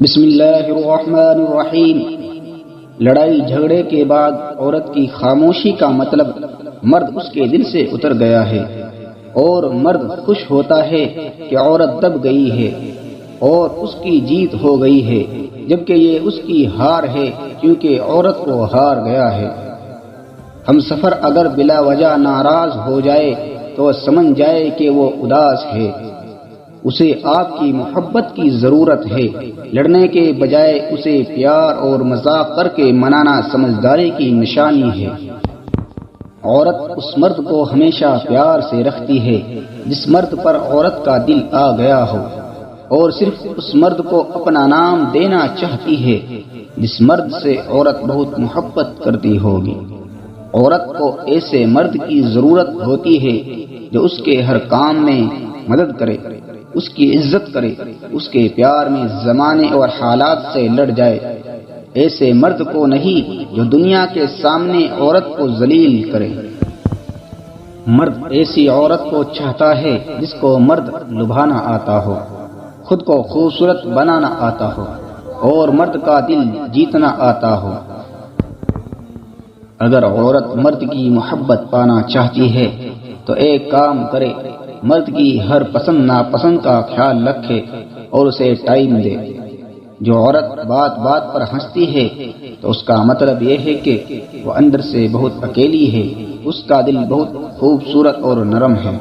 بسم اللہ الرحمن الرحیم۔ لڑائی جھگڑے کے بعد عورت کی خاموشی کا مطلب مرد اس کے دل سے اتر گیا ہے، اور مرد خوش ہوتا ہے کہ عورت دب گئی ہے اور اس کی جیت ہو گئی ہے، جبکہ یہ اس کی ہار ہے کیونکہ عورت کو ہار گیا ہے۔ ہم سفر اگر بلا وجہ ناراض ہو جائے تو سمجھ جائے کہ وہ اداس ہے، اسے آپ کی محبت کی ضرورت ہے۔ لڑنے کے بجائے اسے پیار اور مذاق کر کے منانا سمجھداری کی نشانی ہے۔ عورت اس مرد کو ہمیشہ پیار سے رکھتی ہے جس مرد پر عورت کا دل آ گیا ہو، اور صرف اس مرد کو اپنا نام دینا چاہتی ہے جس مرد سے عورت بہت محبت کرتی ہوگی۔ عورت کو ایسے مرد کی ضرورت ہوتی ہے جو اس کے ہر کام میں مدد کرے، اس کی عزت کرے، اس کے پیار میں زمانے اور حالات سے لڑ جائے۔ ایسے مرد کو نہیں جو دنیا کے سامنے عورت کو ذلیل کرے۔ مرد ایسی عورت کو چاہتا ہے جس کو مرد لبھانا آتا ہو، خود کو خوبصورت بنانا آتا ہو، اور مرد کا دل جیتنا آتا ہو۔ اگر عورت مرد کی محبت پانا چاہتی ہے تو ایک کام کرے، مرد کی ہر پسند ناپسند کا خیال رکھے اور اسے ٹائم دے۔ جو عورت بات بات پر ہنستی ہے تو اس کا مطلب یہ ہے کہ وہ اندر سے بہت اکیلی ہے، اس کا دل بہت خوبصورت اور نرم ہے۔